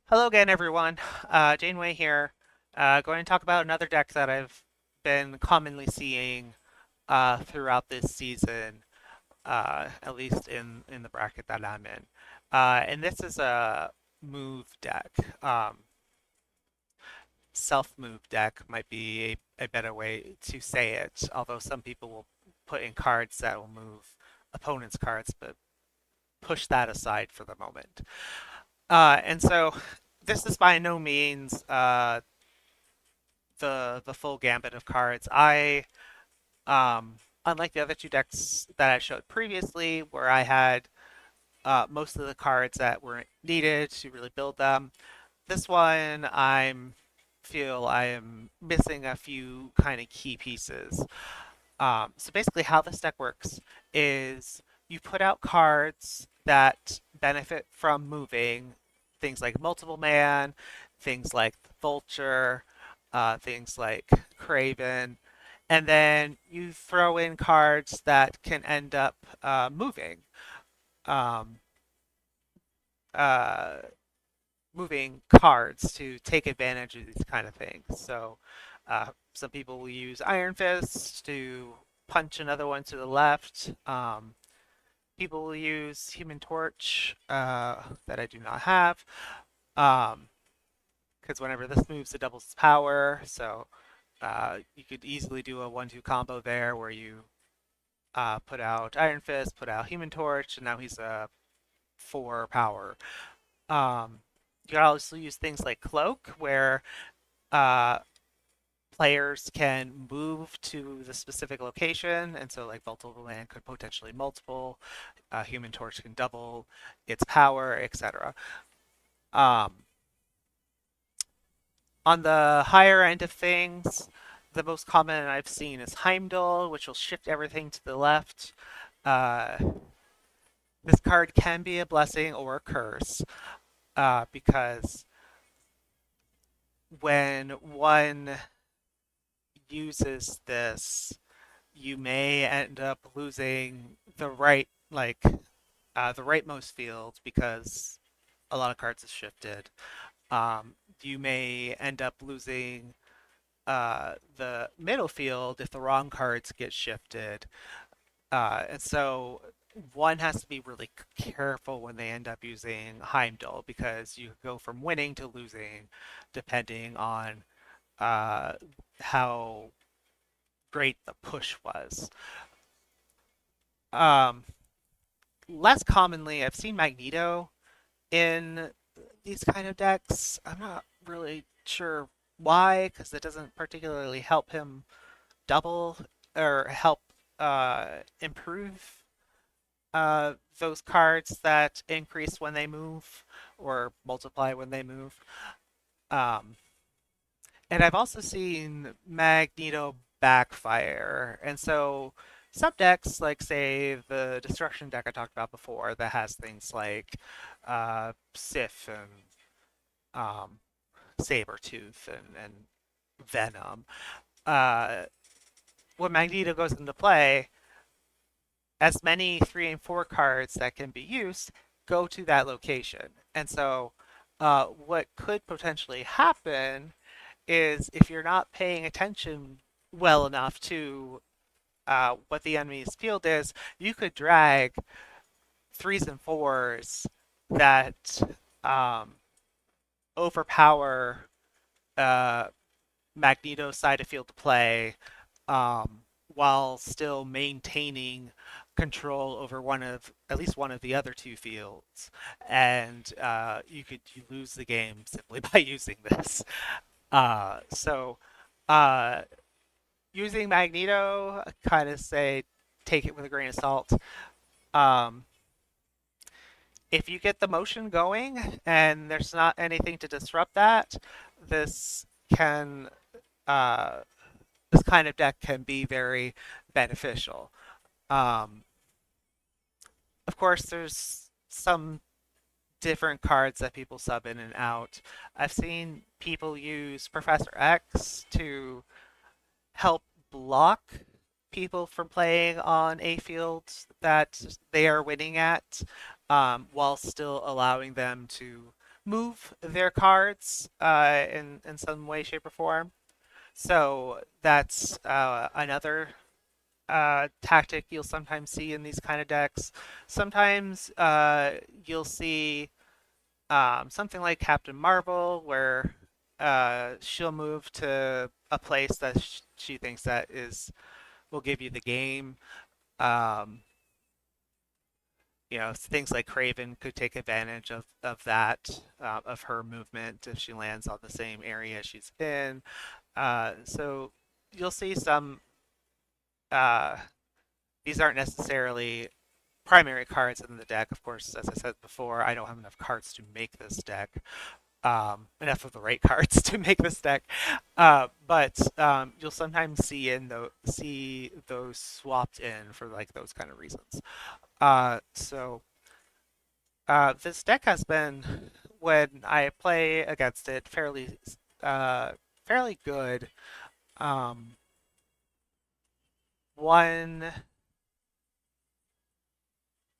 Hello again, everyone. Janeway here. Going to talk about another deck that I've been commonly seeing throughout this season, at least in the bracket that I'm in. And this is a move deck. Self-move deck might be a better way to say it, although some people will put in cards that will move opponents' cards, but push that aside for the moment. And so this is by no means the full gambit of cards. Unlike the other two decks that I showed previously, where I had most of the cards that were needed to really build them, this one I'm feel I am missing a few kind of key pieces. So basically, how this deck works is you put out cards that benefit from moving, things like Multiple Man, things like the Vulture, things like Craven, and then you throw in cards that can end up moving. Um, uh, Moving cards to take advantage of these kind of things. So some people will use Iron Fist to punch another one to the left. People will use Human Torch that I do not have, because whenever this moves, it doubles its power. So you could easily do a 1-2 combo there where you put out Iron Fist, put out Human Torch, and now he's a 4 power. Um, you can also use things like Cloak, where uh, players can move to the specific location, and so like multiple land could potentially multiple. Human Torch can double its power, etc. Um, on the higher end of things, the most common I've seen is Heimdall, which will shift everything to the left. Uh, this card can be a blessing or a curse because when one uses this, you may end up losing the rightmost field because a lot of cards have shifted. You may end up losing the middle field if the wrong cards get shifted. And so one has to be really careful when they end up using Heimdall because you go from winning to losing depending on uh, how great the push was. Um, Less commonly, I've seen Magneto in these kind of decks. I'm not really sure why, because it doesn't particularly help him double or help improve those cards that increase when they move or multiply when they move. Um, and I've also seen Magneto backfire. And so some decks, like say the Destruction deck I talked about before, that has things like Sif and um, Sabretooth and Venom. Uh, when Magneto goes into play, as many 3 and 4 cards that can be used go to that location. And so what could potentially happen is if you're not paying attention well enough to what the enemy's field is, you could drag 3s and 4s that um, overpower uh, Magneto's side of field to play while still maintaining control over one of at least one of the other two fields, and you lose the game simply by using this. So uh, using Magneto, kind of say take it with a grain of salt. Um, if you get the motion going and there's not anything to disrupt that, this can uh, this kind of deck can be very beneficial. Um, of course, there's some different cards that people sub in and out. I've seen people use Professor X to help block people from playing on a field that they are winning at, while still allowing them to move their cards in some way, shape, or form. So that's another tactic you'll sometimes see in these kind of decks. Sometimes you'll see something like Captain Marvel, where she'll move to a place that she thinks that is will give you the game. Um, things like Craven could take advantage of that, of her movement if she lands on the same area she's in. So you'll see some. Uh, these aren't necessarily primary cards in the deck. Of course, as I said before, I don't have enough cards to make this deck. Enough of the right cards to make this deck. But you'll sometimes see those swapped in for like those kind of reasons. This deck has been, when I play against it, uh, fairly good. Um, One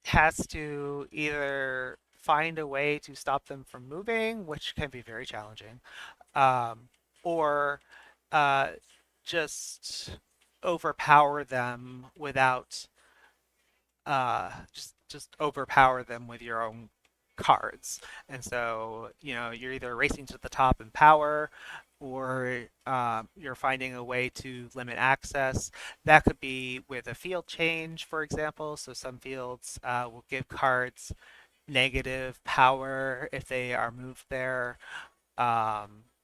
has to either find a way to stop them from moving, which can be very challenging, or uh, just overpower them without just overpower them with your own cards. And so, you're either racing to the top in power, or you're finding a way to limit access. That could be with a field change, for example. So some fields will give cards negative power if they are moved there.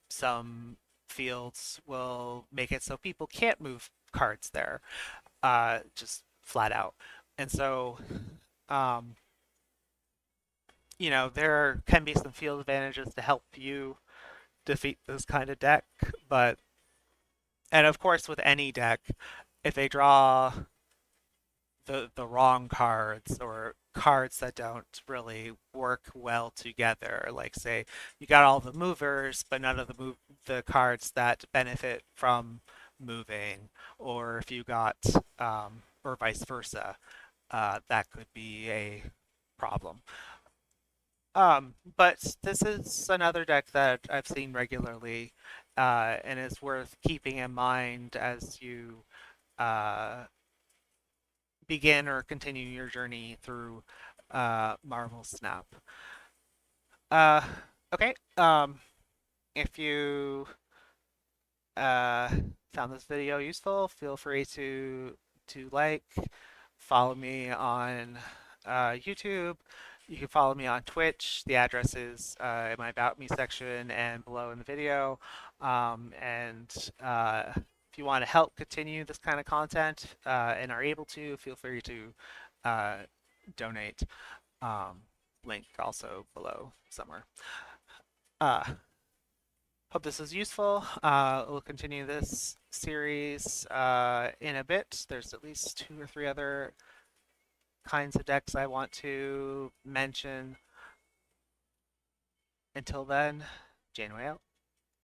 Some fields will make it so people can't move cards there, just flat out. And so, um, there can be some field advantages to help you defeat this kind of deck. And of course, with any deck, if they draw the wrong cards, or cards that don't really work well together, like say you got all the movers but none of the cards that benefit from moving, or if you got or vice versa, that could be a problem. But this is another deck that I've seen regularly, and is worth keeping in mind as you uh, begin or continue your journey through Marvel Snap. Uh, okay. If you uh, found this video useful, feel free to like, follow me on YouTube. You can follow me on Twitch. The address is in my About Me section and below in the video. And if you want to help continue this kind of content and are able to, feel free to uh, donate. Um, Link also below somewhere. Uh, Hope this is useful. We'll continue this series in a bit. There's at least 2 or 3 other kinds of decks I want to mention. Until then, Janeway out.